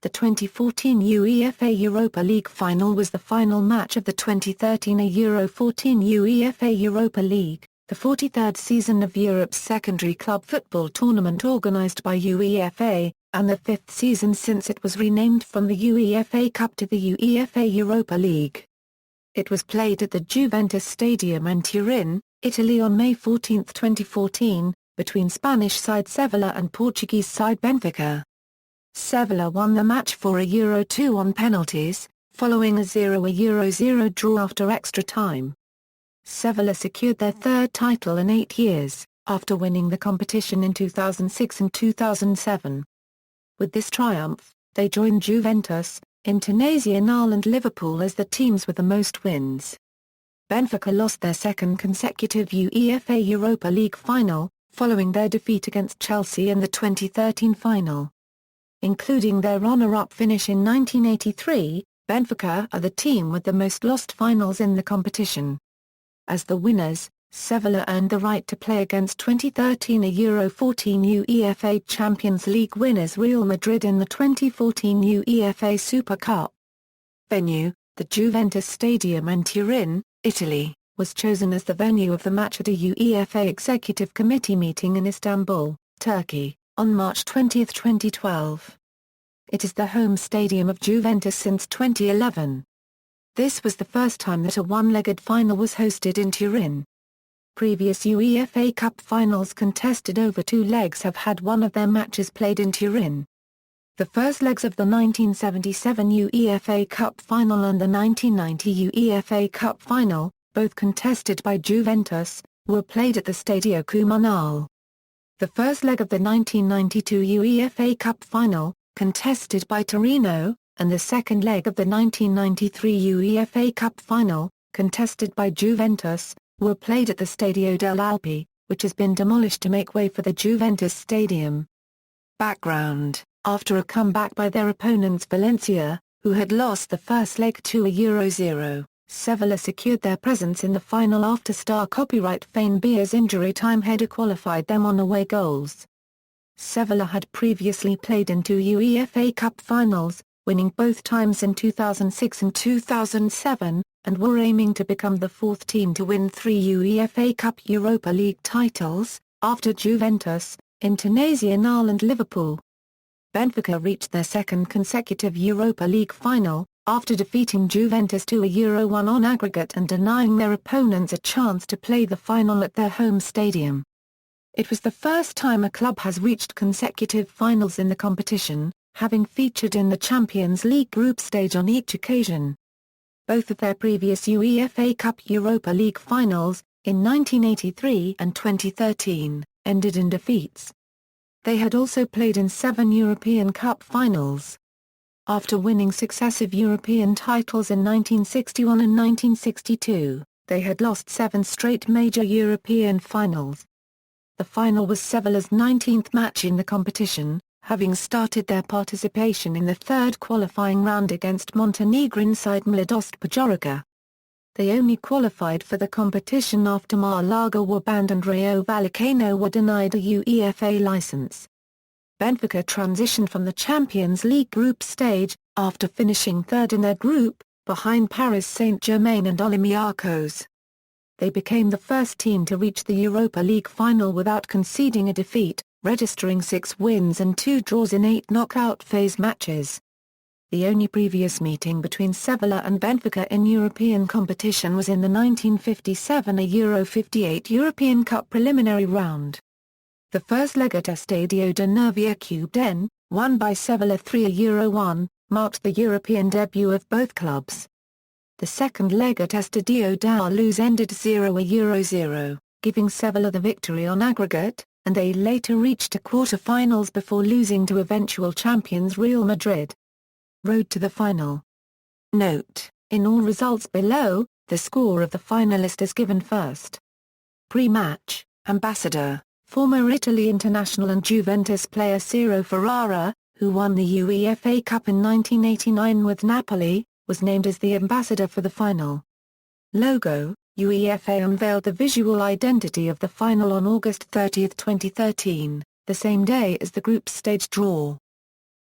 The 2014 UEFA Europa League Final was the final match of the 2013 Euro 14 UEFA Europa League, the 43rd season of Europe's secondary club football tournament organised by UEFA, and the fifth season since it was renamed from the UEFA Cup to the UEFA Europa League. It was played at the Juventus Stadium in Turin, Italy on May 14, 2014, between Spanish side Sevilla and Portuguese side Benfica. Sevilla won the match for a Euro 2 on penalties, following a 0-0 draw after extra time. Sevilla secured their third title in 8 years, after winning the competition in 2006 and 2007. With this triumph, they joined Juventus, Internazionale and Liverpool as the teams with the most wins. Benfica lost their second consecutive UEFA Europa League final, following their defeat against Chelsea in the 2013 final. Including their runner-up finish in 1983, Benfica are the team with the most lost finals in the competition. As the winners, Sevilla earned the right to play against 2013 Euro 14 UEFA Champions League winners Real Madrid in the 2014 UEFA Super Cup. Venue: the Juventus Stadium in Turin, Italy, was chosen as the venue of the match at a UEFA Executive Committee meeting in Istanbul, Turkey, on March 20, 2012. It is the home stadium of Juventus since 2011. This was the first time that a one-legged final was hosted in Turin. Previous UEFA Cup finals contested over 2 legs have had one of their matches played in Turin. The first legs of the 1977 UEFA Cup final and the 1990 UEFA Cup final, both contested by Juventus, were played at the Stadio Comunale. The first leg of the 1992 UEFA Cup final, contested by Torino, and the second leg of the 1993 UEFA Cup final, contested by Juventus, were played at the Stadio delle Alpi, which has been demolished to make way for the Juventus Stadium. Background: after a comeback by their opponents Valencia, who had lost the first leg to a Euro-0, Sevilla secured their presence in the final after star copyright Fane Beer's injury time header qualified them on away goals. Sevilla had previously played in 2 UEFA Cup finals, winning both times in 2006 and 2007, and were aiming to become the fourth team to win 3 UEFA Cup Europa League titles, after Juventus, Internazionale and Liverpool. Benfica reached their second consecutive Europa League final, after defeating Juventus to a Euro-1 on aggregate and denying their opponents a chance to play the final at their home stadium. It was the first time a club has reached consecutive finals in the competition, having featured in the Champions League group stage on each occasion. Both of their previous UEFA Cup Europa League finals, in 1983 and 2013, ended in defeats. They had also played in 7 European Cup finals. After winning successive European titles in 1961 and 1962, they had lost 7 straight major European finals. The final was Sevilla's 19th match in the competition, having started their participation in the third qualifying round against Montenegrin side Mladost Podgorica. They only qualified for the competition after Malaga were banned and Rayo Vallecano were denied a UEFA license. Benfica transitioned from the Champions League group stage, after finishing third in their group, behind Paris Saint-Germain and Olympiacos. They became the first team to reach the Europa League final without conceding a defeat, registering 6 wins and 2 draws in 8 knockout phase matches. The only previous meeting between Sevilla and Benfica in European competition was in the 1957 Euro 58 European Cup preliminary round. The first leg at Estadio de Nervia Cubden, won by Sevilla 3-1, marked the European debut of both clubs. The second leg at Estadio da Luz ended 0-0, giving Sevilla the victory on aggregate, and they later reached the quarter-finals before losing to eventual champions Real Madrid. Road to the final. Note: in all results below, the score of the finalist is given first. Pre-match, Ambassador, former Italy international and Juventus player Ciro Ferrara, who won the UEFA Cup in 1989 with Napoli, was named as the ambassador for the final. Logo: UEFA unveiled the visual identity of the final on August 30, 2013, the same day as the group stage draw.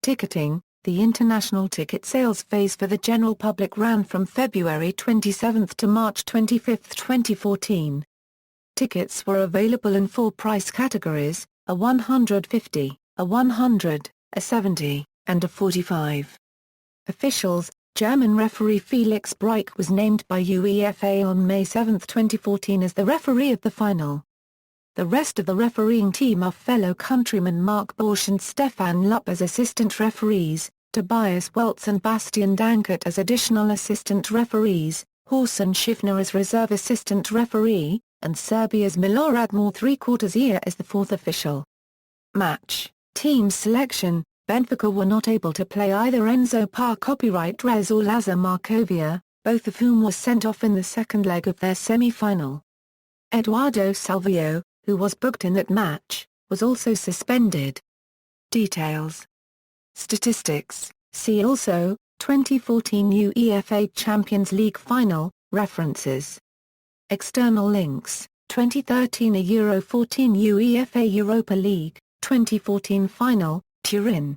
Ticketing: The international ticket sales phase for the general public ran from February 27 to March 25, 2014. Tickets were available in 4 price categories, a 150, a 100, a 70, and a 45. Officials: German referee Felix Breich was named by UEFA on May 7, 2014 as the referee of the final. The rest of the refereeing team are fellow countrymen Mark Borsch and Stefan Lupp as assistant referees, Tobias Weltz and Bastian Dankert as additional assistant referees, Horsten Schiffner as reserve assistant referee, and Serbia's Milorad More 3/4 year as the 4th official. Match, team selection: Benfica were not able to play either Enzo Par copyright Rez or Lazar Markovia, both of whom were sent off in the second leg of their semi-final. Eduardo Salvio, who was booked in that match, was also suspended. Details. Statistics, see also, 2014 UEFA Champions League Final, references. External links, 2013 Euro 14 UEFA Europa League, 2014 Final, Turin.